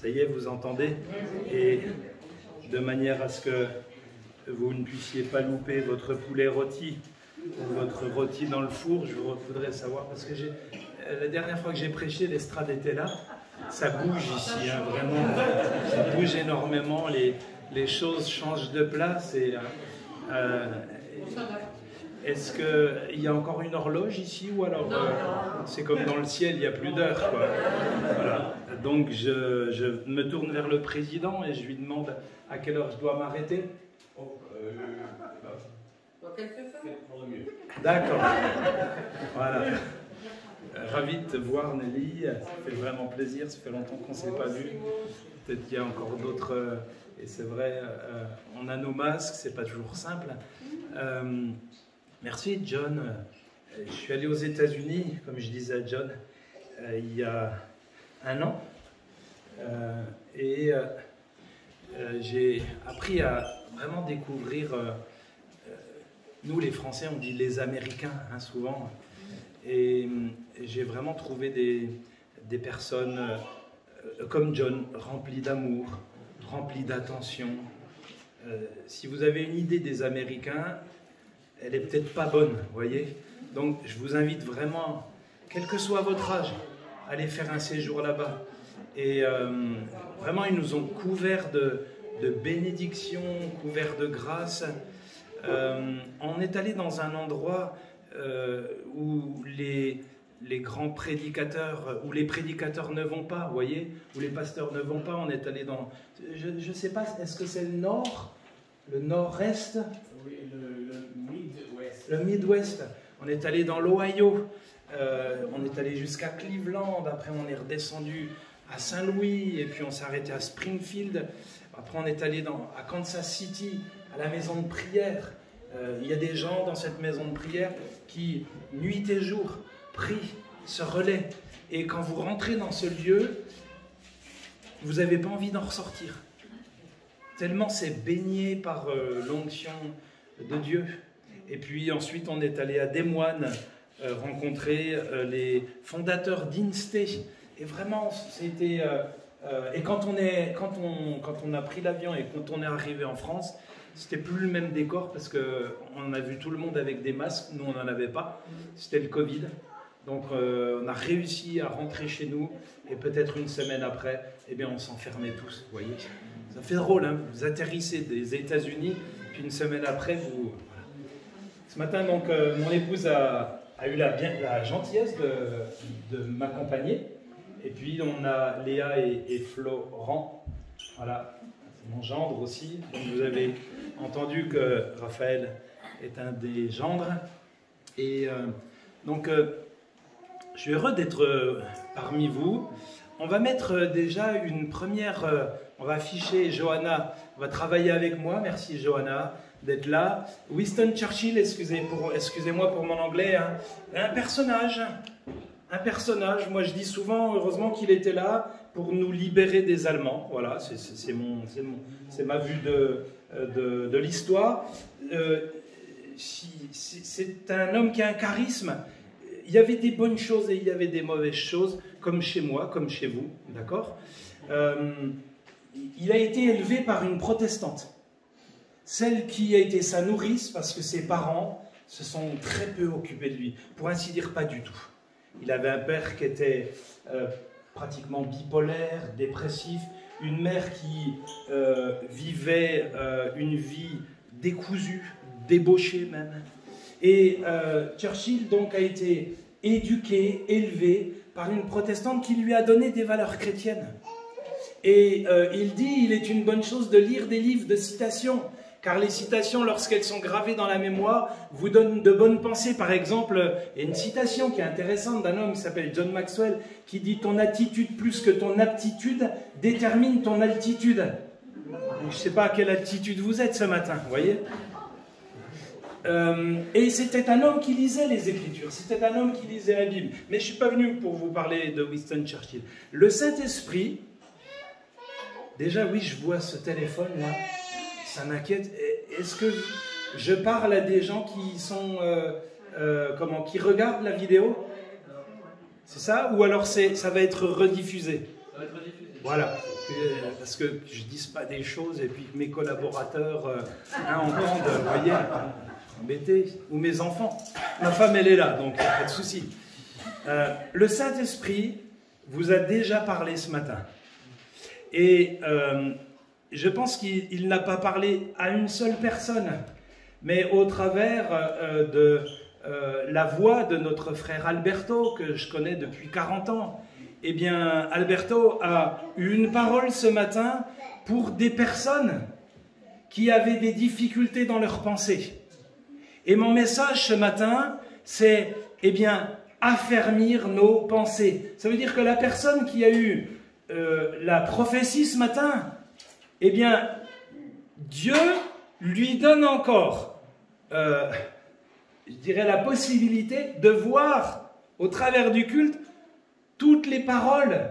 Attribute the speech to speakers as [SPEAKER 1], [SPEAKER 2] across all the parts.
[SPEAKER 1] Ça y est, vous entendez? Et de manière à ce que vous ne puissiez pas louper votre poulet rôti ou votre rôti dans le four, je voudrais savoir, parce que la dernière fois que j'ai prêché, l'estrade était là, ça bouge ici, hein, vraiment, ça bouge énormément, les choses changent de place. Et est-ce qu'il y a encore une horloge ici, ou alors c'est comme dans le ciel, il n'y a plus d'heure, quoi. Voilà. Donc je me tourne vers le président et je lui demande à quelle heure je dois m'arrêter. D'accord. Voilà. Ravi de te voir, Nelly. Ça fait vraiment plaisir. Ça fait longtemps qu'on ne s'est pas vu. Peut-être qu'il y a encore d'autres. Et c'est vrai, on a nos masques, c'est pas toujours simple. Merci, John. Je suis allé aux États-Unis, comme je disais à John, il y a 1 an. Et j'ai appris à vraiment découvrir. Nous, les Français, on dit les Américains, hein, souvent. Et j'ai vraiment trouvé des personnes comme John, remplies d'amour, remplies d'attention. Si vous avez une idée des Américains, elle n'est peut-être pas bonne, vous voyez. Donc, je vous invite vraiment, quel que soit votre âge, à aller faire un séjour là-bas. Et vraiment, ils nous ont couverts de bénédictions, couverts de grâce. On est allé dans un endroit où les grands prédicateurs, où les prédicateurs ne vont pas, vous voyez, où les pasteurs ne vont pas. On est allé dans, je ne sais pas, est-ce que c'est le nord, le nord-est?
[SPEAKER 2] Oui, le Midwest.
[SPEAKER 1] Le Midwest. On est allé dans l'Ohio, on est allé jusqu'à Cleveland, après on est redescendu à Saint-Louis, et puis on s'est arrêté à Springfield. Après on est allé à Kansas City, à la maison de prière. Il y a des gens dans cette maison de prière qui, nuit et jour, prient, se relaient. Et quand vous rentrez dans ce lieu, vous n'avez pas envie d'en ressortir. Tellement c'est baigné par l'onction de Dieu. Et puis ensuite, on est allé à Des Moines rencontrer les fondateurs d'Instay. Et vraiment, c'était... et quand on a pris l'avion et quand on est arrivé en France, c'était plus le même décor parce qu'on a vu tout le monde avec des masques, nous on n'en avait pas, c'était le Covid. Donc on a réussi à rentrer chez nous et peut-être une semaine après, eh bien on s'enfermait tous, vous voyez. Ça fait drôle, hein, vous atterrissez des États-Unis, puis une semaine après, vous... Ce matin, donc, mon épouse a eu la gentillesse de m'accompagner. Et puis on a Léa et Florent, voilà. Mon gendre aussi. Donc vous avez entendu que Raphaël est un des gendres. Et donc, je suis heureux d'être parmi vous. On va mettre déjà une première... on va afficher Johanna, on va travailler avec moi. Merci Johanna d'être là. Winston Churchill, excusez-moi pour mon anglais, hein. Un personnage, moi je dis souvent, heureusement qu'il était là, pour nous libérer des Allemands. Voilà, c'est ma vue de l'histoire. C'est un homme qui a un charisme. Il y avait des bonnes choses et il y avait des mauvaises choses, comme chez moi, comme chez vous, d'accord? Il a été élevé par une protestante, celle qui a été sa nourrice, parce que ses parents se sont très peu occupés de lui, pour ainsi dire pas du tout. Il avait un père qui était... pratiquement bipolaire, dépressif, une mère qui vivait une vie décousue, débauchée même. Et Churchill donc a été éduqué, élevé par une protestante qui lui a donné des valeurs chrétiennes. Et il dit, il est une bonne chose de lire des livres de citations, car les citations, lorsqu'elles sont gravées dans la mémoire, vous donnent de bonnes pensées. Par exemple, il y a une citation qui est intéressante d'un homme qui s'appelle John Maxwell, qui dit « Ton attitude plus que ton aptitude détermine ton altitude ». Je ne sais pas à quelle altitude vous êtes ce matin, vous voyez. Et c'était un homme qui lisait les Écritures, c'était un homme qui lisait la Bible. Mais je ne suis pas venu pour vous parler de Winston Churchill. Le Saint-Esprit, déjà oui, je vois ce téléphone-là. Ça m'inquiète. Est-ce que je parle à des gens qui sont qui regardent la vidéo? C'est ça? Ou alors ça va être rediffusé?
[SPEAKER 2] Ça va être rediffusé.
[SPEAKER 1] Voilà, parce que je ne dise pas des choses et puis que mes collaborateurs entendent, vous voyez, embêtés, ou mes enfants. Ma femme, elle est là, donc pas de souci. Le Saint-Esprit vous a déjà parlé ce matin. Et je pense qu'il n'a pas parlé à une seule personne, mais au travers de la voix de notre frère Alberto, que je connais depuis 40 ans. Eh bien, Alberto a eu une parole ce matin pour des personnes qui avaient des difficultés dans leurs pensées. Et mon message ce matin, c'est, eh bien, affermir nos pensées. Ça veut dire que la personne qui a eu la prophétie ce matin, eh bien, Dieu lui donne encore, je dirais, la possibilité de voir au travers du culte toutes les paroles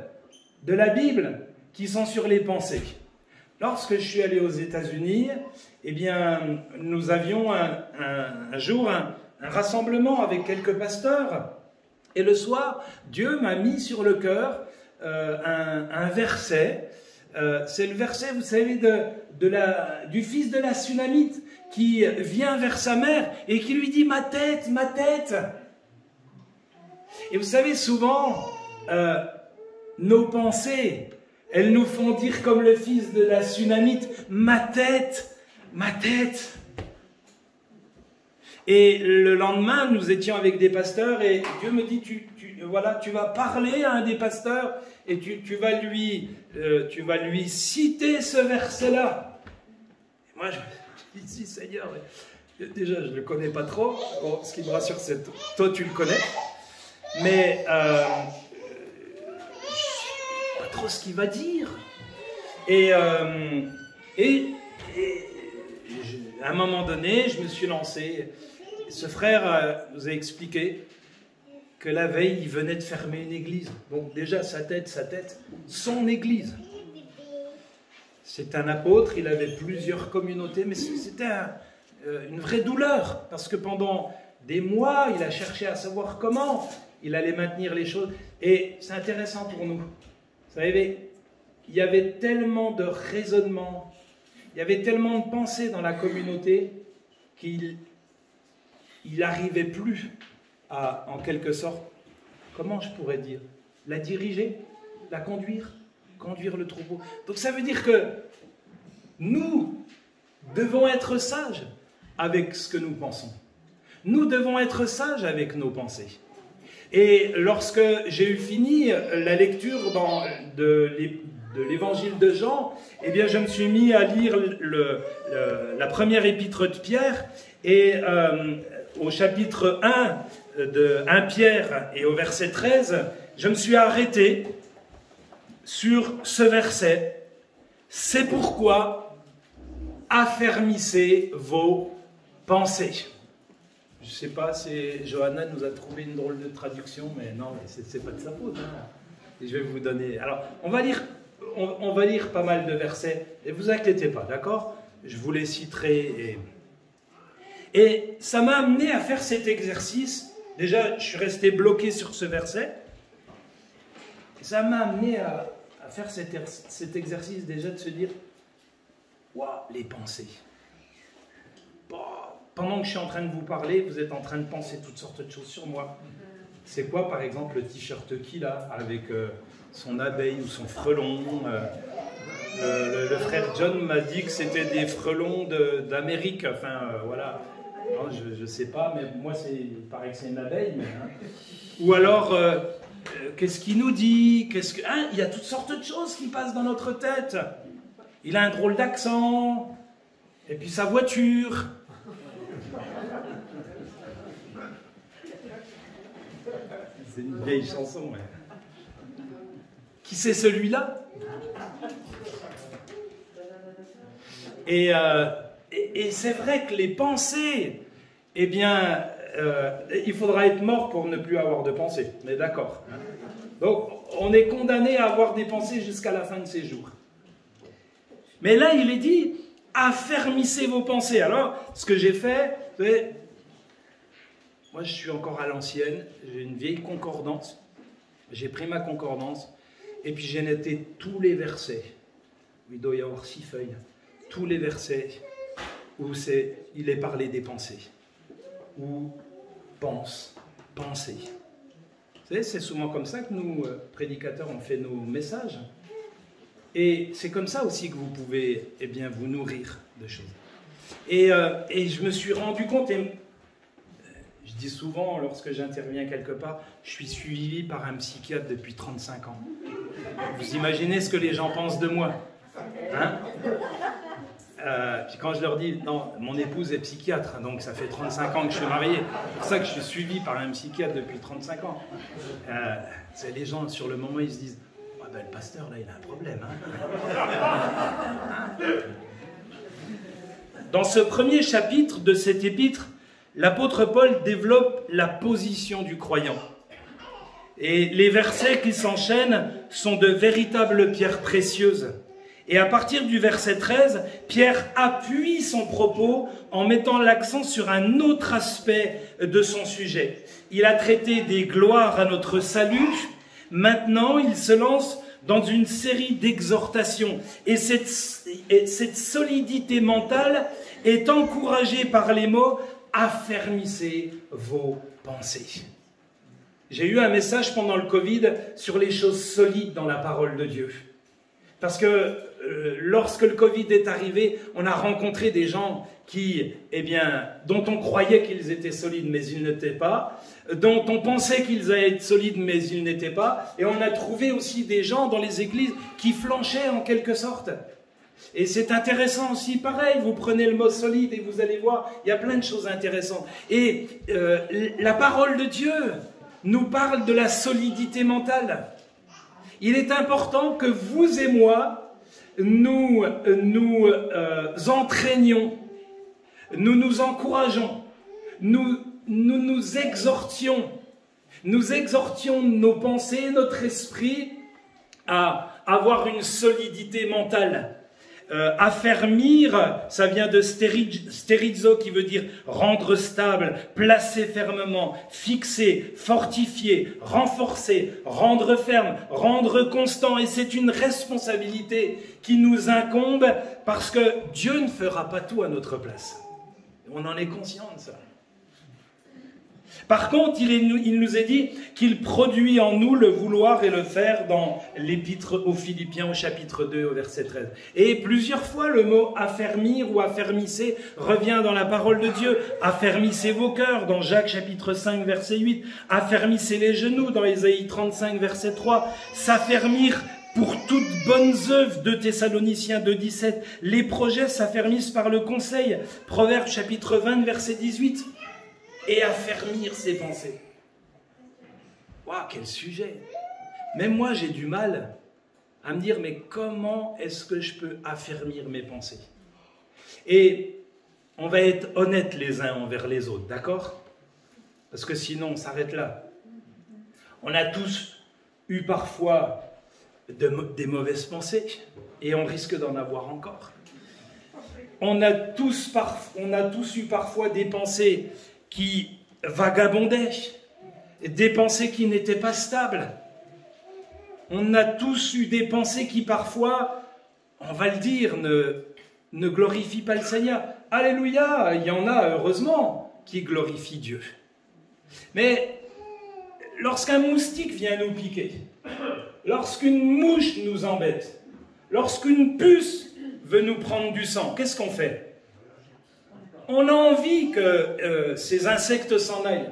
[SPEAKER 1] de la Bible qui sont sur les pensées. Lorsque je suis allé aux États-Unis, eh bien, nous avions un jour un rassemblement avec quelques pasteurs. Et le soir, Dieu m'a mis sur le cœur un verset. C'est le verset, vous savez, du fils de la Sunamite qui vient vers sa mère et qui lui dit « Ma tête, ma tête !» Et vous savez, souvent, nos pensées, elles nous font dire comme le fils de la Sunamite « Ma tête, ma tête !» Et le lendemain, nous étions avec des pasteurs et Dieu me dit voilà, tu vas parler à un des pasteurs et tu vas lui citer ce verset-là. Moi, je me dis, Seigneur, déjà, je ne le connais pas trop. Bon, ce qui me rassure, c'est toi, tu le connais. Mais je ne sais pas trop ce qu'il va dire. Et à un moment donné, je me suis lancé. Ce frère nous a expliqué que la veille, il venait de fermer une église. Donc déjà, sa tête, son église. C'est un apôtre, il avait plusieurs communautés, mais c'était une vraie douleur, parce que pendant des mois, il a cherché à savoir comment il allait maintenir les choses. Et c'est intéressant pour nous. Vous savez, il y avait tellement de raisonnements, il y avait tellement de pensées dans la communauté qu'il n'arrivait plus à, en quelque sorte, comment je pourrais dire, la diriger, la conduire le troupeau. Donc ça veut dire que nous devons être sages avec ce que nous pensons. Nous devons être sages avec nos pensées. Et lorsque j'ai eu fini la lecture de l'évangile de Jean, eh bien je me suis mis à lire la première épître de Pierre et au chapitre 1 de 1 Pierre et au verset 13, je me suis arrêté sur ce verset. C'est pourquoi affermissez vos pensées. Je ne sais pas si Johanna nous a trouvé une drôle de traduction, mais non, c'est pas de sa faute. Hein. Et je vais vous donner. Alors, on va lire pas mal de versets, et vous inquiétez pas, d'accord? Je vous les citerai. Et ça m'a amené à faire cet exercice. Déjà, je suis resté bloqué sur ce verset. Et ça m'a amené à faire cet exercice déjà de se dire, waouh, les pensées. Pendant que je suis en train de vous parler, vous êtes en train de penser toutes sortes de choses sur moi. C'est quoi, par exemple, le t-shirt qu'il a avec son abeille ou son frelon le frère John m'a dit que c'était des frelons d'Amérique. Enfin, voilà. Non, je ne sais pas, mais moi, il paraît que c'est une abeille. Mais, hein. Ou alors, qu'est-ce qu'il nous dit? Il y a toutes sortes de choses qui passent dans notre tête. Il a un drôle d'accent. Et puis sa voiture. C'est une vieille chanson. Ouais. Qui c'est celui-là? Et c'est vrai que les pensées, eh bien, il faudra être mort pour ne plus avoir de pensées. On est d'accord. Hein? Donc, on est condamné à avoir des pensées jusqu'à la fin de ses jours. Mais là, il est dit, affermissez vos pensées. Alors, ce que j'ai fait, c'est... Moi, je suis encore à l'ancienne. J'ai une vieille concordance. J'ai pris ma concordance Et puis j'ai noté tous les versets. Il doit y avoir 6 feuilles. Tous les versets où il est parlé des pensées. Ou pense, penser. Vous savez, c'est souvent comme ça que nous, prédicateurs, on fait nos messages. Et c'est comme ça aussi que vous pouvez vous nourrir de choses. Et je me suis rendu compte, et je dis souvent lorsque j'interviens quelque part, je suis suivi par un psychiatre depuis 35 ans. Vous imaginez ce que les gens pensent de moi, hein? Puis quand je leur dis, non, mon épouse est psychiatre, donc ça fait 35 ans que je suis marié, c'est pour ça que je suis suivi par un psychiatre depuis 35 ans. C'est les gens, sur le moment, ils se disent, oh, ben, le pasteur, là, il a un problème. Hein? Dans ce premier chapitre de cet épître, l'apôtre Paul développe la position du croyant. Et les versets qui s'enchaînent sont de véritables pierres précieuses. Et à partir du verset 13, Pierre appuie son propos en mettant l'accent sur un autre aspect de son sujet. Il a traité des gloires à notre salut. Maintenant, il se lance dans une série d'exhortations. Et cette solidité mentale est encouragée par les mots « affermissez vos pensées ». J'ai eu un message pendant le Covid sur les choses solides dans la parole de Dieu. Parce que lorsque le Covid est arrivé, on a rencontré des gens dont on croyait qu'ils étaient solides, mais ils n'étaient pas, dont on pensait qu'ils allaient être solides, mais ils n'étaient pas, et on a trouvé aussi des gens dans les églises qui flanchaient en quelque sorte. Et c'est intéressant aussi, pareil, vous prenez le mot solide et vous allez voir, il y a plein de choses intéressantes. Et la parole de Dieu nous parle de la solidité mentale. Il est important que vous et moi, nous entraînions, nous nous encourageons, nous exhortions nos pensées, notre esprit à avoir une solidité mentale. Affermir, ça vient de sterizo qui veut dire rendre stable, placer fermement, fixer, fortifier, renforcer, rendre ferme, rendre constant. Et c'est une responsabilité qui nous incombe parce que Dieu ne fera pas tout à notre place. On en est conscient de ça. Par contre, il nous est dit qu'il produit en nous le vouloir et le faire dans l'épître aux Philippiens au chapitre 2 au verset 13. Et plusieurs fois le mot affermir ou affermissez revient dans la parole de Dieu. Affermissez vos cœurs dans Jacques chapitre 5 verset 8. Affermissez les genoux dans Ésaïe 35 verset 3. S'affermir pour toutes bonnes œuvres de Thessaloniciens 2,17. Les projets s'affermissent par le conseil. Proverbes chapitre 20 verset 18. Et affermir ses pensées. Waouh, quel sujet! Même moi, j'ai du mal à me dire, mais comment est-ce que je peux affermir mes pensées? Et on va être honnêtes les uns envers les autres, d'accord? Parce que sinon, on s'arrête là. On a tous eu parfois des mauvaises pensées, et on risque d'en avoir encore. On a tous eu parfois des pensées qui vagabondaient, des pensées qui n'étaient pas stables. On a tous eu des pensées qui parfois, on va le dire, ne glorifient pas le Seigneur. Alléluia, il y en a heureusement qui glorifient Dieu. Mais lorsqu'un moustique vient nous piquer, lorsqu'une mouche nous embête, lorsqu'une puce veut nous prendre du sang, qu'est-ce qu'on fait? On a envie que ces insectes s'en aillent.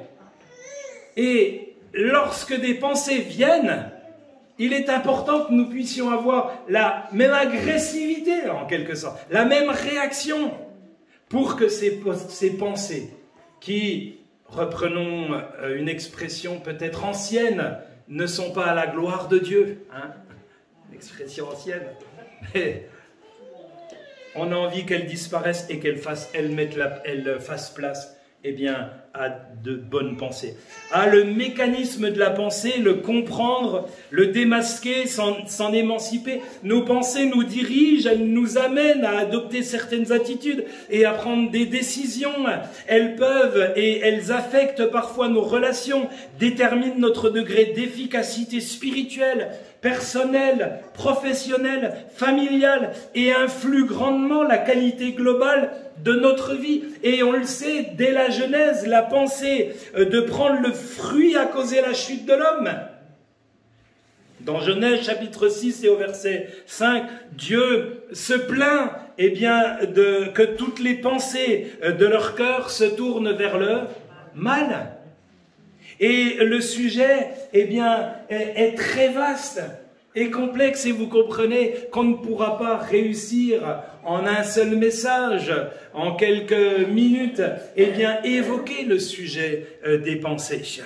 [SPEAKER 1] Et lorsque des pensées viennent, il est important que nous puissions avoir la même agressivité, en quelque sorte, la même réaction, pour que ces pensées, qui, reprenons une expression peut-être ancienne, ne sont pas à la gloire de Dieu, hein, une expression ancienne, mais on a envie qu'elles disparaissent et qu'elles fassent place à de bonnes pensées. Le mécanisme de la pensée, le comprendre, le démasquer, s'en émanciper. Nos pensées nous dirigent, elles nous amènent à adopter certaines attitudes et à prendre des décisions. Elles peuvent et elles affectent parfois nos relations, déterminent notre degré d'efficacité spirituelle, personnelles, professionnelles, familiales et influent grandement la qualité globale de notre vie. Et on le sait, dès la Genèse, la pensée de prendre le fruit a causé la chute de l'homme. Dans Genèse chapitre 6 et au verset 5, Dieu se plaint que toutes les pensées de leur cœur se tournent vers le mal. Et le sujet est très vaste et complexe, et vous comprenez qu'on ne pourra pas réussir en un seul message, en quelques minutes, évoquer le sujet des pensées.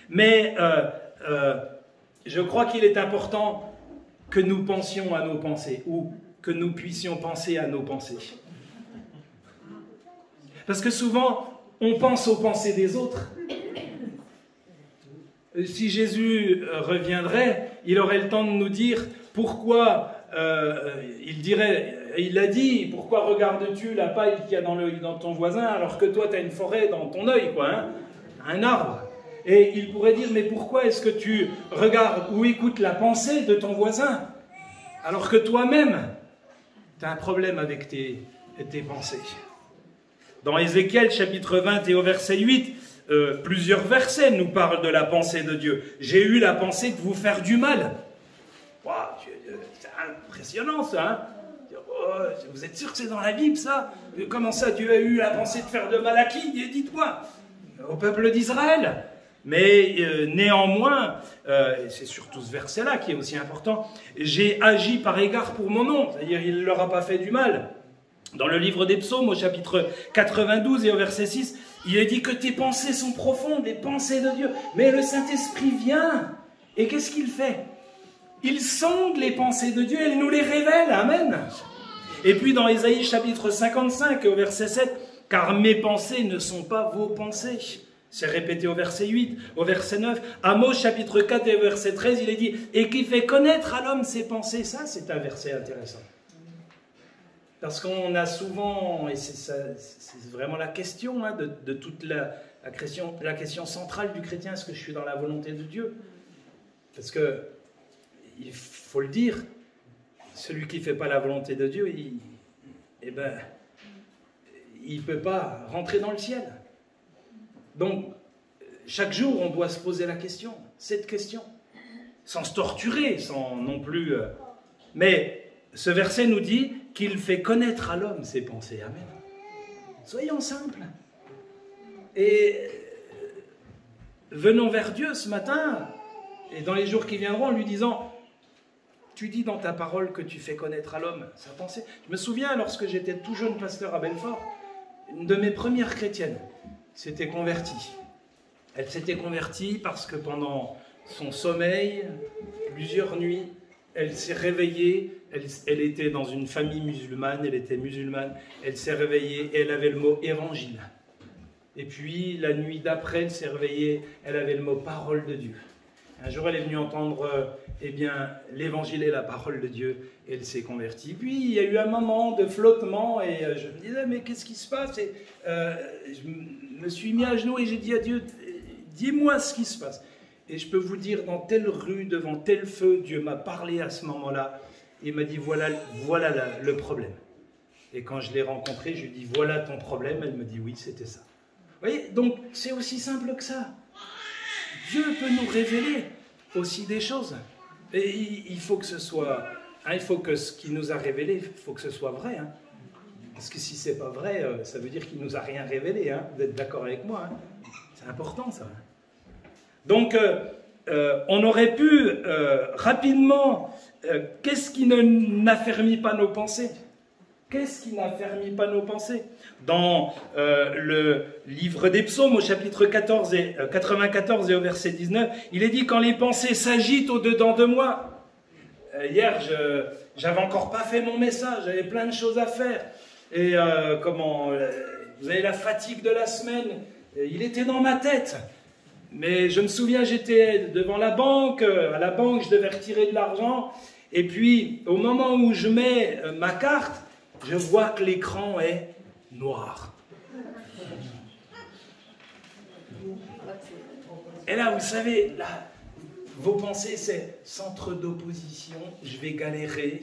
[SPEAKER 1] Mais je crois qu'il est important que nous pensions à nos pensées, ou que nous puissions penser à nos pensées. Parce que souvent, on pense aux pensées des autres. Si Jésus reviendrait, il aurait le temps de nous dire pourquoi, il a dit, pourquoi regardes-tu la paille qu'il y a dans ton voisin alors que toi tu as une forêt dans ton œil, un arbre. Et il pourrait dire, mais pourquoi est-ce que tu regardes ou écoutes la pensée de ton voisin alors que toi-même tu as un problème avec tes pensées. Dans Ézéchiel chapitre 20 et au verset 8, plusieurs versets nous parlent de la pensée de Dieu. J'ai eu la pensée de vous faire du mal. Wow, c'est impressionnant ça, Oh, vous êtes sûr que c'est dans la Bible ça? Comment ça, Dieu a eu la pensée de faire de mal à qui? Dites-moi. Au peuple d'Israël. Mais néanmoins, c'est surtout ce verset-là qui est aussi important, j'ai agi par égard pour mon nom, c'est-à-dire il ne leur a pas fait du mal. Dans le livre des psaumes, au chapitre 92 et au verset 6, il est dit que tes pensées sont profondes, les pensées de Dieu. Mais le Saint-Esprit vient, et qu'est-ce qu'il fait? Il sonde les pensées de Dieu, il nous les révèle, amen. Et puis dans Ésaïe chapitre 55 et au verset 7, car mes pensées ne sont pas vos pensées. C'est répété au verset 8, au verset 9. Amos chapitre 4 et au verset 13, il est dit, et qui fait connaître à l'homme ses pensées. Ça, c'est un verset intéressant. Parce qu'on a souvent, et c'est vraiment la question de toute la question centrale du chrétien, est-ce que je suis dans la volonté de Dieu? Parce que, il faut le dire, celui qui ne fait pas la volonté de Dieu, il ne peut pas rentrer dans le ciel. Donc, chaque jour, on doit se poser la question, cette question, sans se torturer, sans non plus... Mais ce verset nous dit qu'il fait connaître à l'homme ses pensées. Amen. Soyons simples. Et venons vers Dieu ce matin, et dans les jours qui viendront, en lui disant, tu dis dans ta parole que tu fais connaître à l'homme sa pensée. Je me souviens, lorsque j'étais tout jeune pasteur à Belfort, une de mes premières chrétiennes s'était convertie. Elle s'était convertie parce que pendant son sommeil, plusieurs nuits, elle s'est réveillée, elle était dans une famille musulmane, elle était musulmane, elle s'est réveillée et elle avait le mot évangile. Et puis la nuit d'après, elle s'est réveillée, elle avait le mot parole de Dieu. Un jour, elle est venue entendre l'évangile et la parole de Dieu, et elle s'est convertie. Puis il y a eu un moment de flottement, et je me disais, mais qu'est-ce qui se passe? Et je me suis mis à genoux et j'ai dit à Dieu, dis-moi ce qui se passe. Et je peux vous dire, dans telle rue, devant tel feu, Dieu m'a parlé à ce moment-là, et m'a dit, voilà le problème. Et quand je l'ai rencontrée, je lui ai dit, voilà ton problème. Elle me dit, oui, c'était ça. Vous voyez, donc c'est aussi simple que ça. Dieu peut nous révéler aussi des choses. Et il faut que ce soit, il faut que ce qu'il nous a révélé, il faut que ce soit vrai. Parce que si c'est pas vrai, ça veut dire qu'il nous a rien révélé. Vous êtes d'accord avec moi? C'est important ça. Donc, on aurait pu rapidement, qu'est-ce qui n'affermit pas nos pensées? Qu'est-ce qui n'affermit pas nos pensées? Dans le livre des psaumes, au chapitre 94 et au verset 19, il est dit, quand les pensées s'agitent au-dedans de moi. Hier, j'avais encore pas fait mon message, j'avais plein de choses à faire. Et vous avez la fatigue de la semaine, il était dans ma tête. Mais je me souviens, j'étais devant la banque, à la banque, je devais retirer de l'argent. Et puis, au moment où je mets ma carte, je vois que l'écran est noir. Et là, vous savez, là, Vos pensées, c'est centre d'opposition, je vais galérer,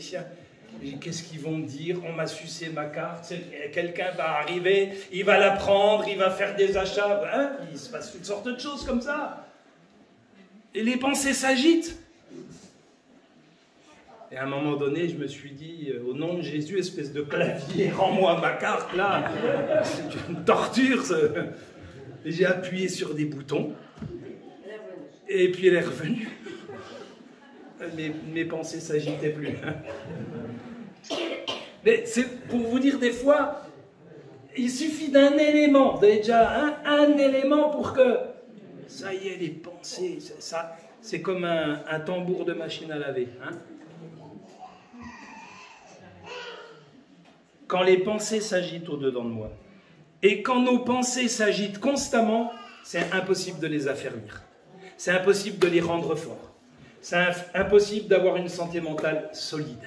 [SPEAKER 1] qu'est-ce qu'ils vont me dire? On m'a sucé ma carte, quelqu'un va arriver, il va la prendre, il va faire des achats, hein? Il se passe toutes sortes de choses comme ça. Et les pensées s'agitent. Et à un moment donné, je me suis dit, au nom de Jésus, espèce de clavier, rends-moi ma carte, là. C'est une torture. J'ai appuyé sur des boutons. Et puis elle est revenue. Mes pensées ne s'agitaient plus. Mais c'est pour vous dire, des fois, il suffit d'un élément. Vous avez déjà un élément pour que... Ça y est, les pensées, ça, c'est comme un tambour de machine à laver. Hein? Quand les pensées s'agitent au-dedans de moi, et quand nos pensées s'agitent constamment, c'est impossible de les affermir. C'est impossible de les rendre forts. C'est impossible d'avoir une santé mentale solide.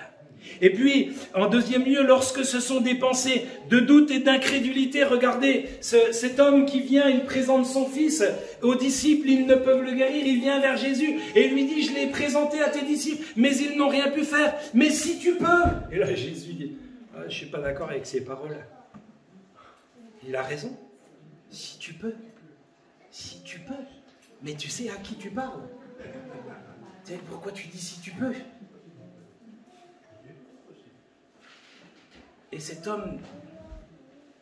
[SPEAKER 1] Et puis, en deuxième lieu, lorsque ce sont des pensées de doute et d'incrédulité, regardez, cet homme qui vient, il présente son fils aux disciples, ils ne peuvent le guérir, il vient vers Jésus et lui dit, je l'ai présenté à tes disciples, mais ils n'ont rien pu faire, mais si tu peux. Et là, Jésus dit, ah, je ne suis pas d'accord avec ces paroles. Il a raison, si tu peux, mais tu sais à qui tu parles. Tu sais, pourquoi tu dis si tu peux? Et cet homme,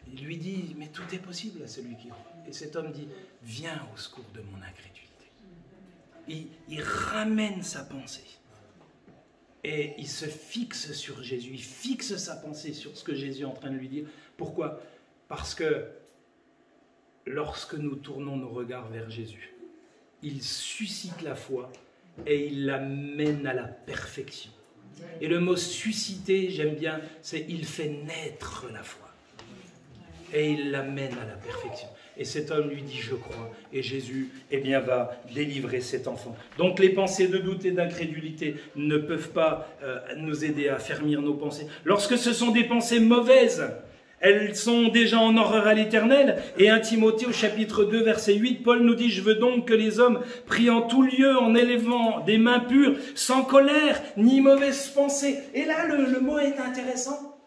[SPEAKER 1] il lui dit, mais tout est possible à celui qui croit. Et cet homme dit, viens au secours de mon incrédulité. Il ramène sa pensée. Et il se fixe sur Jésus. Il fixe sa pensée sur ce que Jésus est en train de lui dire. Pourquoi? Parce que lorsque nous tournons nos regards vers Jésus, il suscite la foi et il la mène à la perfection. Et le mot susciter, j'aime bien, c'est il fait naître la foi. Et il l'amène à la perfection. Et cet homme lui dit, je crois. Et Jésus, eh bien, va délivrer cet enfant. Donc les pensées de doute et d'incrédulité ne peuvent pas nous aider à affermir nos pensées. Lorsque ce sont des pensées mauvaises, elles sont déjà en horreur à l'Éternel. Et 1 Timothée au chapitre 2, verset 8, Paul nous dit, je veux donc que les hommes prient en tout lieu, en élevant des mains pures, sans colère, ni mauvaise pensée. Et là, le mot est intéressant.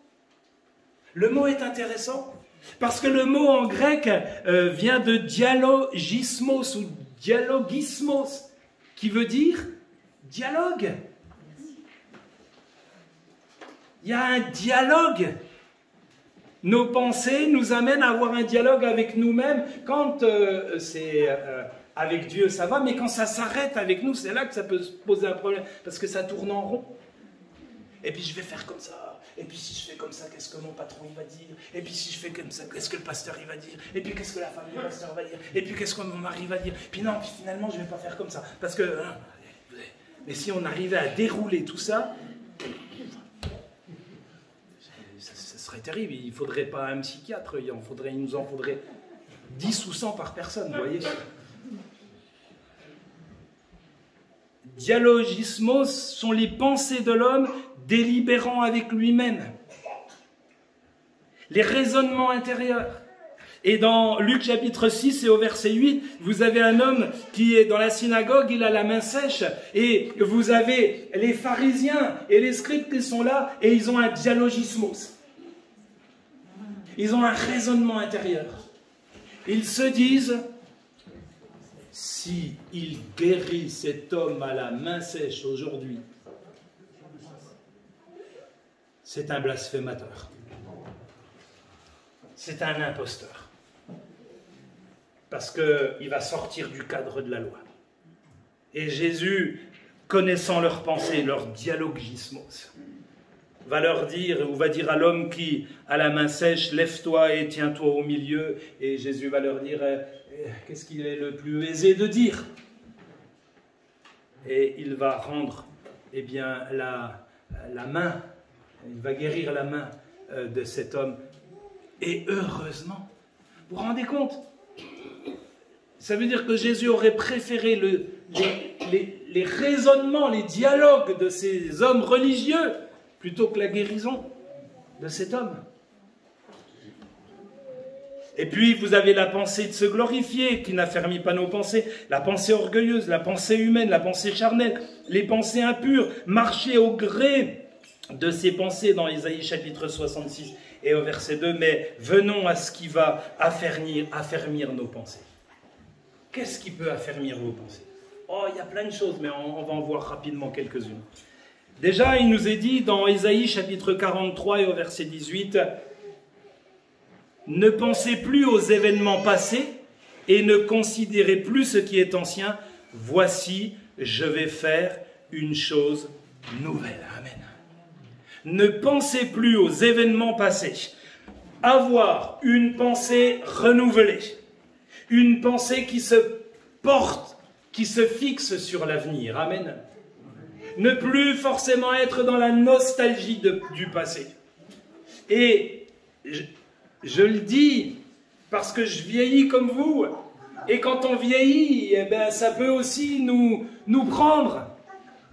[SPEAKER 1] Le mot est intéressant. Parce que le mot en grec vient de dialogismos ou dialogismos, qui veut dire dialogue. Il y a un dialogue. Nos pensées nous amènent à avoir un dialogue avec nous-mêmes. Quand c'est avec Dieu, ça va, mais quand ça s'arrête avec nous, c'est là que ça peut se poser un problème, parce que ça tourne en rond. Et puis je vais faire comme ça. Et puis si je fais comme ça, qu'est-ce que mon patron il va dire? Et puis si je fais comme ça, qu'est-ce que le pasteur il va dire? Et puis qu'est-ce que la femme du pasteur va dire? Et puis qu'est-ce que mon mari va dire? Puis non, puis finalement je ne vais pas faire comme ça. Parce que... Hein, mais si on arrivait à dérouler tout ça, ça serait terrible. Il ne faudrait pas un psychiatre, il nous en faudrait 10 ou 100 par personne, vous voyez? Dialogismos sont les pensées de l'homme délibérant avec lui-même. Les raisonnements intérieurs. Et dans Luc chapitre 6 et au verset 8, vous avez un homme qui est dans la synagogue, il a la main sèche, et vous avez les pharisiens et les scribes qui sont là, et ils ont un dialogismos. Ils ont un raisonnement intérieur. Ils se disent, si il guérit cet homme à la main sèche aujourd'hui, c'est un blasphémateur. C'est un imposteur. Parce qu'il va sortir du cadre de la loi. Et Jésus, connaissant leurs pensées, leur dialogismos, va leur dire, ou va dire à l'homme qui a la main sèche, lève-toi et tiens-toi au milieu. Et Jésus va leur dire, qu'est-ce qu'il est le plus aisé de dire? Et il va rendre, eh bien, la main, il va guérir la main de cet homme. Et heureusement, vous vous rendez compte? Ça veut dire que Jésus aurait préféré les raisonnements, les dialogues de ces hommes religieux plutôt que la guérison de cet homme. Et puis, vous avez la pensée de se glorifier, qui n'affermit pas nos pensées, la pensée orgueilleuse, la pensée humaine, la pensée charnelle, les pensées impures, marcher au gré de ces pensées dans Ésaïe chapitre 66 et au verset 2, mais venons à ce qui va affermir nos pensées. Qu'est-ce qui peut affermir vos pensées? Oh, il y a plein de choses, mais on va en voir rapidement quelques-unes. Déjà, il nous est dit dans Ésaïe chapitre 43 et au verset 18, « Ne pensez plus aux événements passés et ne considérez plus ce qui est ancien. Voici, je vais faire une chose nouvelle. » Amen. Ne pensez plus aux événements passés. Avoir une pensée renouvelée. Une pensée qui se porte, qui se fixe sur l'avenir. Amen. Ne plus forcément être dans la nostalgie du passé. Et je le dis parce que je vieillis comme vous. Et quand on vieillit, eh ben, ça peut aussi nous prendre.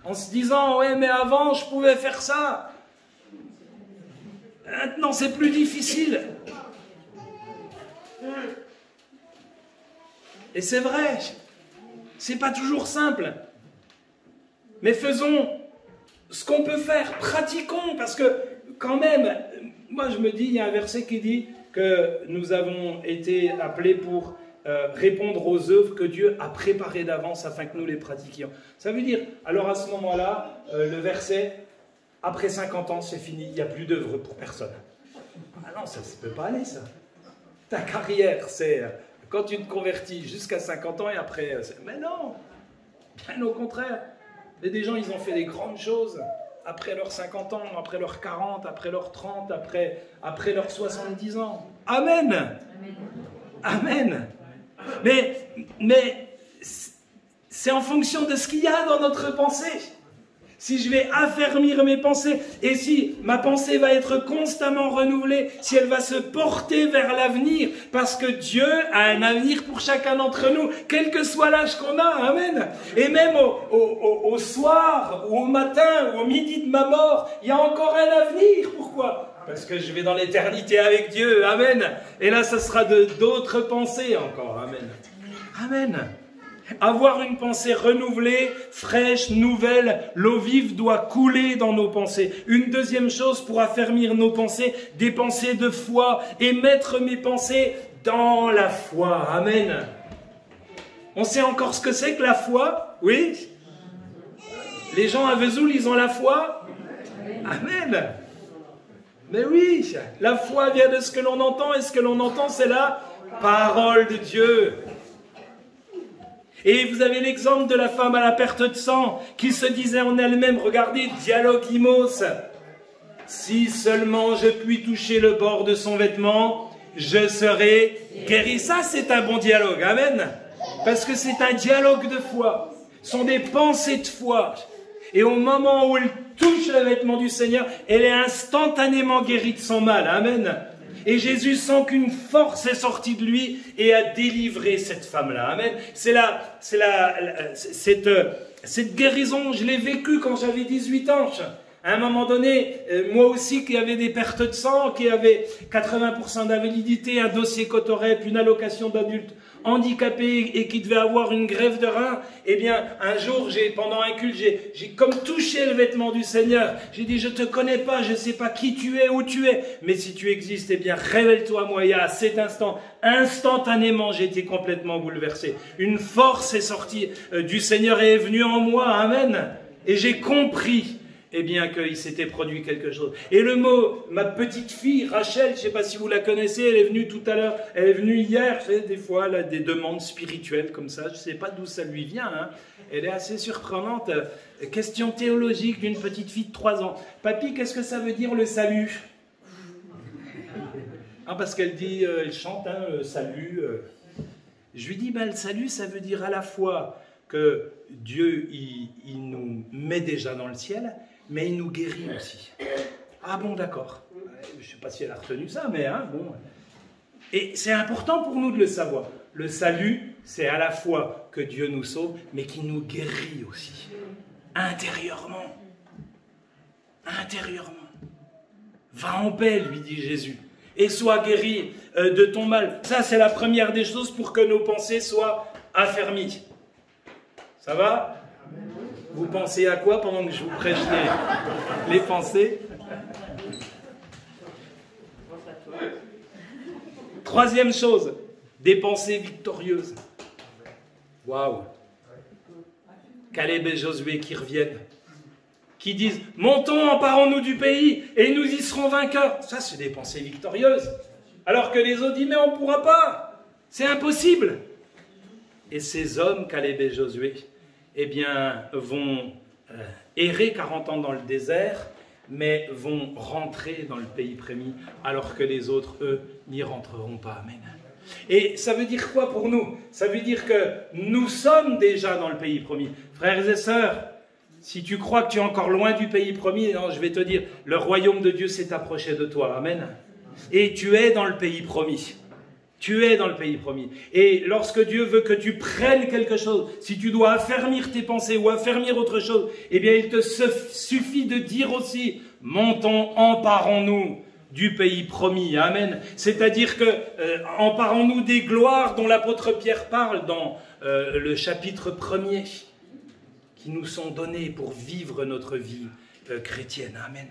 [SPEAKER 1] En se disant, ouais, mais avant, je pouvais faire ça. Maintenant, c'est plus difficile. Et c'est vrai, c'est pas toujours simple. Mais faisons ce qu'on peut faire, pratiquons, parce que quand même, moi je me dis, il y a un verset qui dit que nous avons été appelés pour répondre aux œuvres que Dieu a préparées d'avance afin que nous les pratiquions. Ça veut dire, alors à ce moment-là, le verset, après 50 ans, c'est fini, il n'y a plus d'œuvre pour personne. Ah non, ça ne peut pas aller, ça. Ta carrière, c'est quand tu te convertis jusqu'à 50 ans et après... Mais non, au contraire. Et des gens, ils ont fait des grandes choses après leurs 50 ans, après leurs 40, après leurs 30, après leurs 70 ans. Amen. Amen. Mais c'est en fonction de ce qu'il y a dans notre pensée. Si je vais affermir mes pensées, et si ma pensée va être constamment renouvelée, si elle va se porter vers l'avenir, parce que Dieu a un avenir pour chacun d'entre nous, quel que soit l'âge qu'on a, amen. Et même au soir, ou au matin, ou au midi de ma mort, il y a encore un avenir. Pourquoi? Parce que je vais dans l'éternité avec Dieu, amen. Et là, ça sera d'autres pensées encore, amen. Amen. Avoir une pensée renouvelée, fraîche, nouvelle, l'eau vive doit couler dans nos pensées. Une deuxième chose pour affermir nos pensées, des pensées de foi et mettre mes pensées dans la foi. Amen. On sait encore ce que c'est que la foi? Oui? Les gens à Vesoul, ils ont la foi? Amen. Mais oui, la foi vient de ce que l'on entend et ce que l'on entend, c'est la parole de Dieu. Et vous avez l'exemple de la femme à la perte de sang qui se disait en elle-même, regardez, dialogimos, si seulement je puis toucher le bord de son vêtement, je serai guéri. Ça, c'est un bon dialogue, amen. Parce que c'est un dialogue de foi, ce sont des pensées de foi. Et au moment où elle touche le vêtement du Seigneur, elle est instantanément guérie de son mal, amen. Et Jésus sent qu'une force est sortie de lui et a délivré cette femme-là. Amen. Cette guérison, je l'ai vécue quand j'avais 18 ans. À un moment donné, moi aussi qui avait des pertes de sang, qui avait 80% d'invalidité, un dossier Cotorep, une allocation d'adulte handicapé et qui devait avoir une greffe de rein, eh bien, un jour, pendant un culte, j'ai comme touché le vêtement du Seigneur. J'ai dit, je te connais pas, je sais pas qui tu es, où tu es, mais si tu existes, eh bien, révèle-toi à moi. Et à cet instant, instantanément, j'ai été complètement bouleversé. Une force est sortie du Seigneur et est venue en moi. Amen. Et j'ai compris, eh bien, qu'il s'était produit quelque chose. Et le mot, ma petite fille, Rachel, je ne sais pas si vous la connaissez, elle est venue tout à l'heure, elle est venue hier, fait des fois, elle a des demandes spirituelles comme ça, je ne sais pas d'où ça lui vient, hein. Elle est assez surprenante. Question théologique d'une petite fille de 3 ans. Papy, qu'est-ce que ça veut dire le salut? Ah, parce qu'elle dit, elle chante, hein, le salut. Je lui dis, le salut, ça veut dire à la fois que Dieu, il nous met déjà dans le ciel, mais il nous guérit aussi. Ah bon, d'accord. Je ne sais pas si elle a retenu ça, mais bon. Et c'est important pour nous de le savoir. Le salut, c'est à la fois que Dieu nous sauve, mais qu'il nous guérit aussi. Intérieurement. Intérieurement. Va en paix, lui dit Jésus. et sois guéri de ton mal. Ça, c'est la première des choses pour que nos pensées soient affermies. Ça va? Vous pensez à quoi pendant que je vous prêche les pensées? Troisième chose, des pensées victorieuses. Waouh! Caleb et Josué qui reviennent, qui disent « Montons, emparons-nous du pays et nous y serons vainqueurs ». Ça, c'est des pensées victorieuses. Alors que les autres disent « Mais on ne pourra pas, c'est impossible ». Et ces hommes, Caleb et Josué, eh bien, vont errer 40 ans dans le désert, mais vont rentrer dans le pays promis, alors que les autres, eux, n'y rentreront pas. Amen. Et ça veut dire quoi pour nous? Ça veut dire que nous sommes déjà dans le pays promis. Frères et sœurs, si tu crois que tu es encore loin du pays promis, non, je vais te dire, le royaume de Dieu s'est approché de toi. Amen. Et tu es dans le pays promis. Tu es dans le pays promis. Et lorsque Dieu veut que tu prennes quelque chose, si tu dois affermir tes pensées ou affermir autre chose, eh bien il te suffit de dire aussi, montons, emparons-nous du pays promis. Amen. C'est-à-dire que emparons-nous des gloires dont l'apôtre Pierre parle dans le chapitre 1er, qui nous sont données pour vivre notre vie chrétienne. Amen.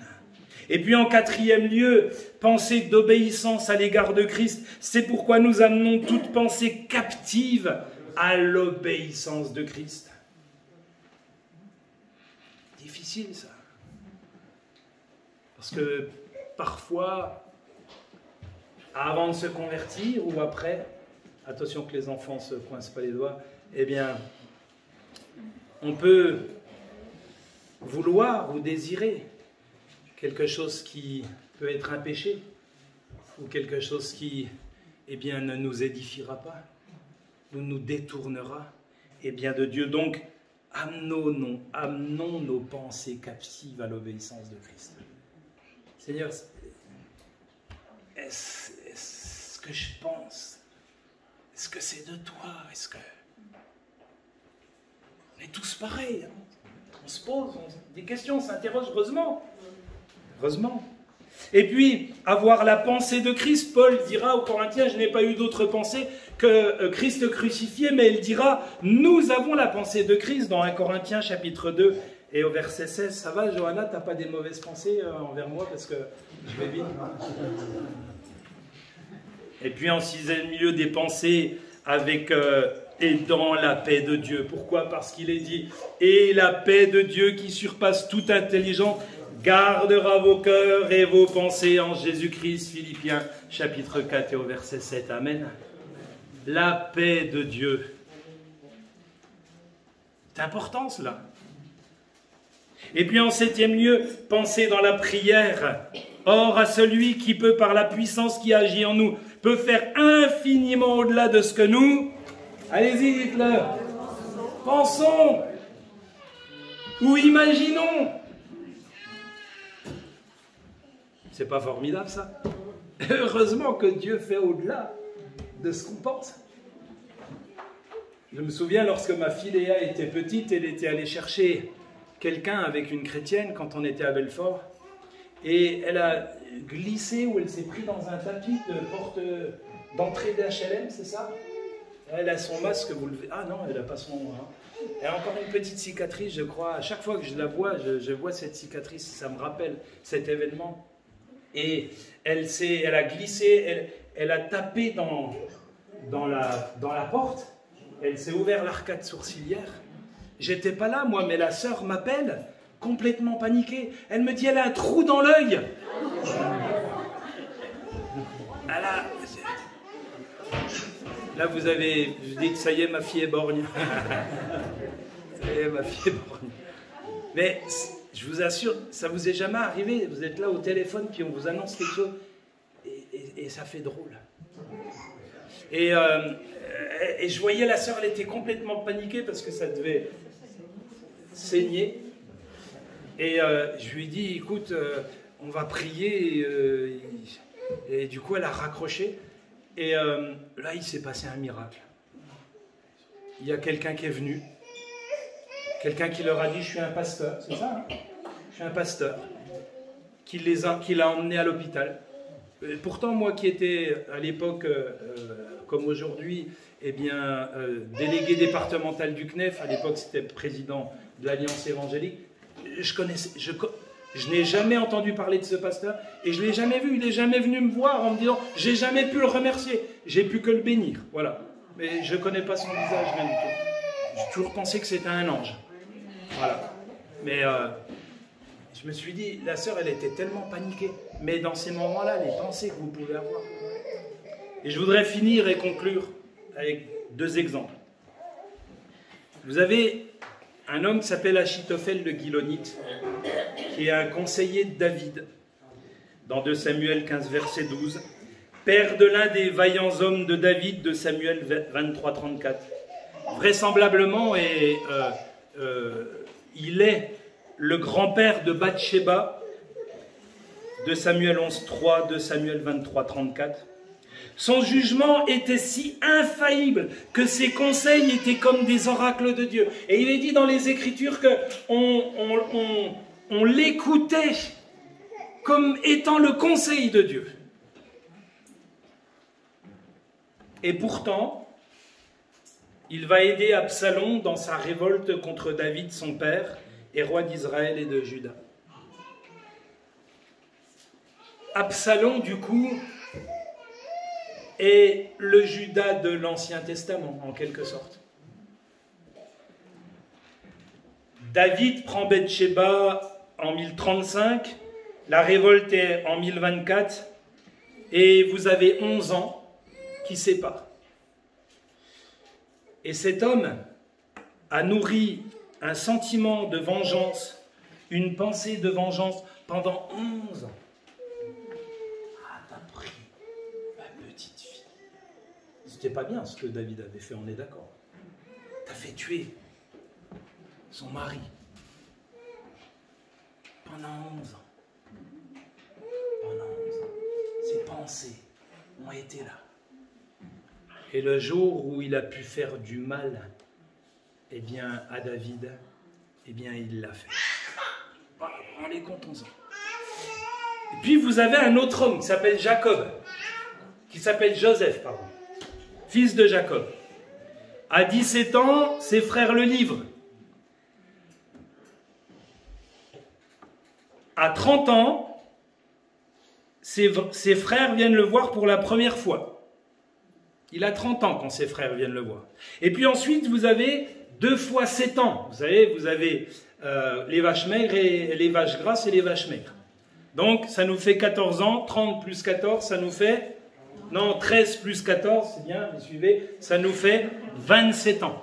[SPEAKER 1] Et puis en quatrième lieu, pensée d'obéissance à l'égard de Christ. C'est pourquoi nous amenons toute pensée captive à l'obéissance de Christ. Difficile ça. Parce que parfois, avant de se convertir ou après, attention que les enfants ne se coincent pas les doigts, eh bien, on peut vouloir ou désirer quelque chose qui peut être un péché, ou quelque chose qui, eh bien, ne nous édifiera pas, nous détournera, eh bien, de Dieu. Donc, amenons nos pensées captives à l'obéissance de Christ. Seigneur, est-ce que je pense? Est-ce que c'est de toi? Est-ce que... On est tous pareils, hein? On se pose des questions, on s'interroge, heureusement. Heureusement. Et puis, avoir la pensée de Christ, Paul dira aux Corinthiens, je n'ai pas eu d'autre pensée que Christ crucifié, mais il dira, nous avons la pensée de Christ dans 1 Corinthiens chapitre 2 et au verset 16. Ça va, Johanna, t'as pas des mauvaises pensées envers moi parce que je vais vite. Et puis en sixième lieu, des pensées avec et dans la paix de Dieu. Pourquoi? Parce qu'il est dit, et la paix de Dieu qui surpasse toute intelligence gardera vos cœurs et vos pensées en Jésus-Christ. Philippiens chapitre 4 et au verset 7. Amen. La paix de Dieu. C'est important cela. Et puis en septième lieu, pensez dans la prière. Or à celui qui peut par la puissance qui agit en nous, peut faire infiniment au-delà de ce que nous... Allez-y, dites-le. Pensons ou imaginons. C'est pas formidable ça? Heureusement que Dieu fait au-delà de ce qu'on pense. Je me souviens lorsque ma fille Léa était petite, elle était allée chercher quelqu'un avec une chrétienne quand on était à Belfort. Et elle a glissé ou elle s'est prise dans un tapis de porte d'entrée d'HLM, c'est ça? Elle a son masque, vous le... Ah non, elle n'a pas son... Hein. Elle a encore une petite cicatrice, je crois. À chaque fois que je la vois, je vois cette cicatrice, ça me rappelle cet événement. Et elle a glissé, elle a tapé dans la porte, elle s'est ouvert l'arcade sourcilière. J'étais pas là, moi, mais la sœur m'appelle, complètement paniquée. Elle me dit, elle a un trou dans l'œil. Là, vous dites, ça y est, ma fille est borgne. Ça y est, ma fille est borgne. Mais je vous assure, ça vous est jamais arrivé. Vous êtes là au téléphone, puis on vous annonce quelque chose, et ça fait drôle. Et je voyais la sœur, elle était complètement paniquée parce que ça devait saigner. Et je lui ai dit, écoute, on va prier. Et du coup, elle a raccroché. Et là, il s'est passé un miracle. Il y a quelqu'un qui est venu. Quelqu'un qui leur a dit, je suis un pasteur. C'est ça, hein? Je suis un pasteur. Qui l'a emmené à l'hôpital. Pourtant, moi qui étais à l'époque, comme aujourd'hui, eh bien, délégué départemental du CNEF, à l'époque c'était président de l'Alliance évangélique, je n'ai jamais entendu parler de ce pasteur et je ne l'ai jamais vu. Il n'est jamais venu me voir en me disant « j'ai jamais pu le remercier, j'ai pu que le bénir ». Voilà. Mais je ne connais pas son visage, rien du tout. J'ai toujours pensé que c'était un ange. Voilà. Mais je me suis dit, la sœur, elle était tellement paniquée. Mais dans ces moments-là, les pensées que vous pouvez avoir. Et je voudrais finir et conclure avec 2 exemples. Vous avez un homme qui s'appelle Achitophel le Gilonite, qui est un conseiller de David, dans 2 Samuel 15, verset 12, père de l'un des vaillants hommes de David, de Samuel 23, 34. Vraisemblablement, il est le grand-père de Bathsheba, de Samuel 11, 3, de Samuel 23, 34. Son jugement était si infaillible que ses conseils étaient comme des oracles de Dieu. Et il est dit dans les Écritures qu'on l'écoutait comme étant le conseil de Dieu. Et pourtant, il va aider Absalom dans sa révolte contre David, son père, et roi d'Israël et de Juda. Absalom, du coup, est le Judas de l'Ancien Testament, en quelque sorte. David prend Bathsheba en 1035, la révolte est en 1024, et vous avez 11 ans qui séparent. Et cet homme a nourri un sentiment de vengeance, une pensée de vengeance pendant 11 ans. Ah, t'as pris ma petite fille. C'était pas bien ce que David avait fait, on est d'accord. T'as fait tuer son mari pendant 11 ans. Pendant 11 ans. Ses pensées ont été là. Et le jour où il a pu faire du mal, eh bien, à David, eh bien, il l'a fait. On les compte 11 ans. Et puis, vous avez un autre homme qui s'appelle Jacob, qui s'appelle Joseph, pardon, fils de Jacob. À 17 ans, ses frères le livrent. À 30 ans, ses frères viennent le voir pour la première fois. Il a 30 ans quand ses frères viennent le voir. Et puis ensuite, vous avez 2 fois 7 ans. Vous savez, vous avez les vaches maigres et les vaches grasses et les vaches maigres. Donc, ça nous fait 14 ans. 30 plus 14, ça nous fait... Non, 13 plus 14, c'est bien, vous suivez. Ça nous fait 27 ans.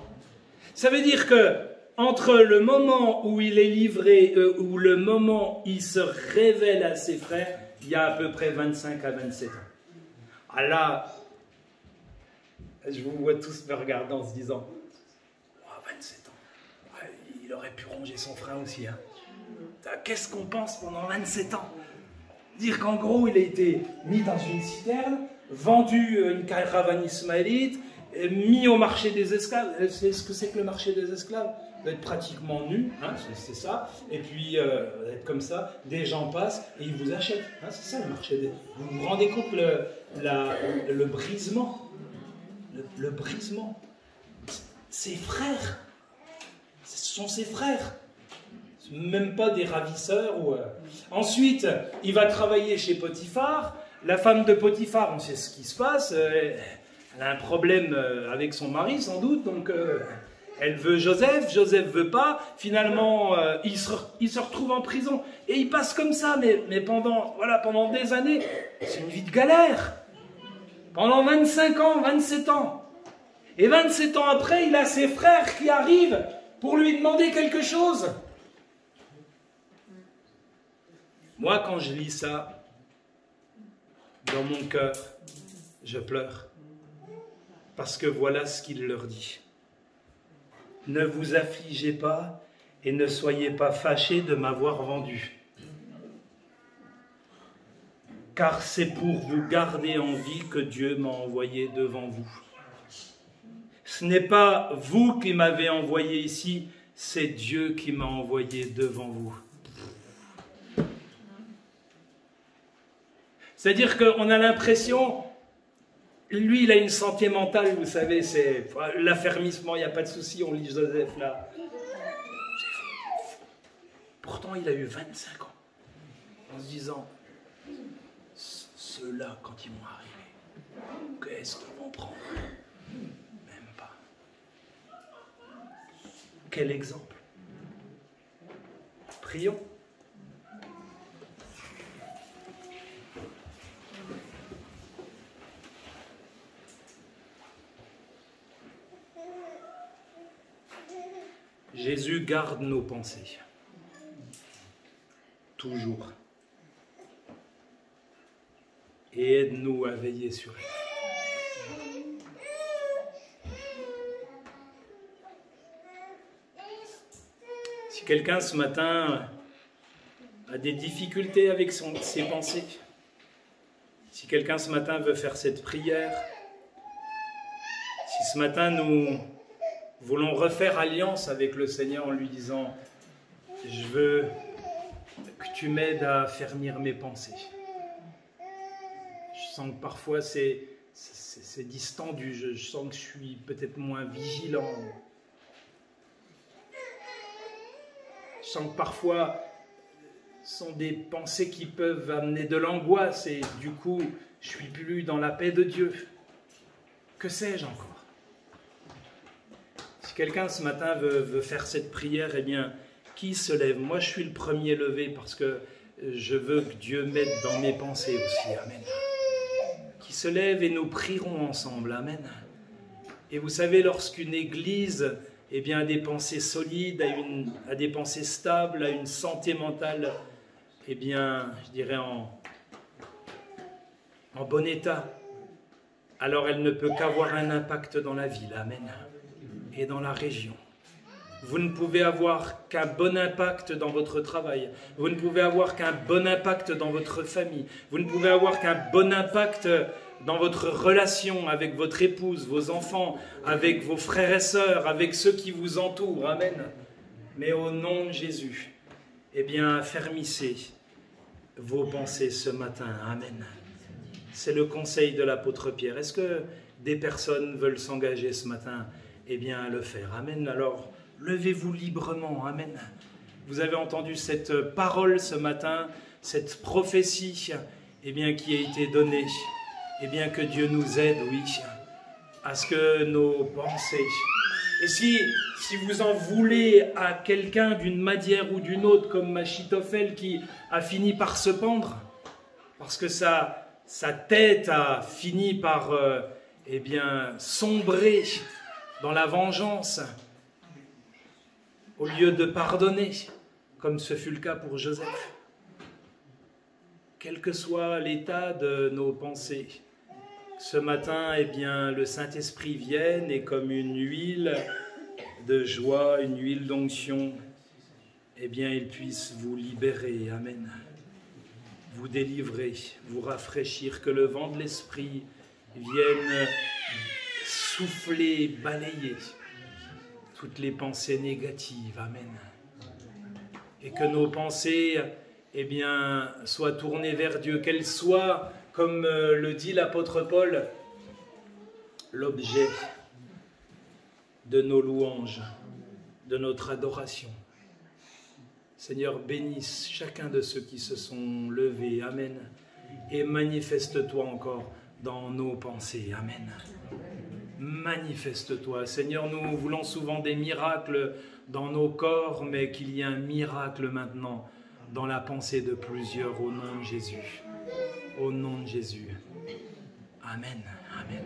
[SPEAKER 1] Ça veut dire que entre le moment où il est livré, où le moment où il se révèle à ses frères, il y a à peu près 25 à 27 ans. Ah là, je vous vois tous me regarder en se disant oh, 27 ans, ouais, il aurait pu ronger son frein aussi. Hein. Qu'est-ce qu'on pense pendant 27 ans? Dire qu'en gros, il a été mis dans une citerne, vendu une caravane ismaélite, mis au marché des esclaves. C'est ce que c'est que le marché des esclaves? D'être pratiquement nu, hein, c'est ça, et puis être comme ça, des gens passent et ils vous achètent. Hein, c'est ça le marché des... Vous vous rendez compte le brisement? Le brisement. Ses frères, ce sont ses frères. Même pas des ravisseurs. Ensuite, il va travailler chez Potiphar. La femme de Potiphar, on sait ce qui se passe. Elle a un problème avec son mari, sans doute. Donc, elle veut Joseph. Joseph veut pas. Finalement, il se retrouve en prison. Et il passe comme ça. Mais pendant des années, c'est une vie de galère. Pendant 25 ans, 27 ans. Et 27 ans après, il a ses frères qui arrivent pour lui demander quelque chose. Moi, quand je lis ça, dans mon cœur, je pleure. Parce que voilà ce qu'il leur dit. Ne vous affligez pas et ne soyez pas fâchés de m'avoir vendu. Car c'est pour vous garder en vie que Dieu m'a envoyé devant vous. Ce n'est pas vous qui m'avez envoyé ici, c'est Dieu qui m'a envoyé devant vous. C'est-à-dire qu'on a l'impression, lui, il a une santé mentale, vous savez, c'est l'affermissement, il n'y a pas de souci, on lit Joseph là. Pourtant, il a eu 25 ans, en se disant, ceux-là, quand ils vont arriver, qu'est-ce qu'ils vont prendre? Même pas. Quel exemple? Prions. Jésus garde nos pensées. Toujours. Et aide-nous à veiller sur elle. Si quelqu'un ce matin a des difficultés avec ses pensées, si quelqu'un ce matin veut faire cette prière, si ce matin nous voulons refaire alliance avec le Seigneur en lui disant « Je veux que tu m'aides à fermir mes pensées ». Je sens que parfois c'est distendu, je sens que je suis peut-être moins vigilant. Je sens que parfois ce sont des pensées qui peuvent amener de l'angoisse et du coup je suis plus dans la paix de Dieu. Que sais-je encore? Si quelqu'un ce matin veut faire cette prière, eh bien, qui se lève? Moi, je suis le premier levé parce que je veux que Dieu m'aide dans mes pensées aussi. Amen. Qui se lève et nous prierons ensemble. Amen. Et vous savez, lorsqu'une église eh bien, a des pensées solides, a des pensées stables, a une santé mentale, eh bien, je dirais en bon état, alors elle ne peut qu'avoir un impact dans la ville. Amen. Et dans la région. Vous ne pouvez avoir qu'un bon impact dans votre travail. Vous ne pouvez avoir qu'un bon impact dans votre famille. Vous ne pouvez avoir qu'un bon impact dans votre relation avec votre épouse, vos enfants, avec vos frères et sœurs, avec ceux qui vous entourent. Amen. Mais au nom de Jésus, eh bien, affermissez vos pensées ce matin. Amen. C'est le conseil de l'apôtre Pierre. Est-ce que des personnes veulent s'engager ce matin? Eh bien, à le faire. Amen. Alors, levez-vous librement. Amen. Vous avez entendu cette parole ce matin, cette prophétie, eh bien, qui a été donnée. Eh bien, que Dieu nous aide, oui, à ce que nos pensées... Et si vous en voulez à quelqu'un d'une manière ou d'une autre, comme Machitophel qui a fini par se pendre, parce que sa tête a fini par, eh bien, sombrer dans la vengeance, au lieu de pardonner, comme ce fut le cas pour Joseph. Quel que soit l'état de nos pensées, ce matin, eh bien, le Saint-Esprit vienne et comme une huile de joie, une huile d'onction, eh bien, il puisse vous libérer. Amen. Vous délivrer, vous rafraîchir, que le vent de l'Esprit vienne souffler, balayer toutes les pensées négatives. Amen. Et que nos pensées, eh bien, soient tournées vers Dieu, qu'elles soient, comme le dit l'apôtre Paul, l'objet de nos louanges, de notre adoration. Seigneur, bénisse chacun de ceux qui se sont levés. Amen. Et manifeste-toi encore dans nos pensées. Amen. Manifeste-toi. Seigneur, nous voulons souvent des miracles dans nos corps, mais qu'il y ait un miracle maintenant dans la pensée de plusieurs au nom de Jésus. Au nom de Jésus. Amen. Amen.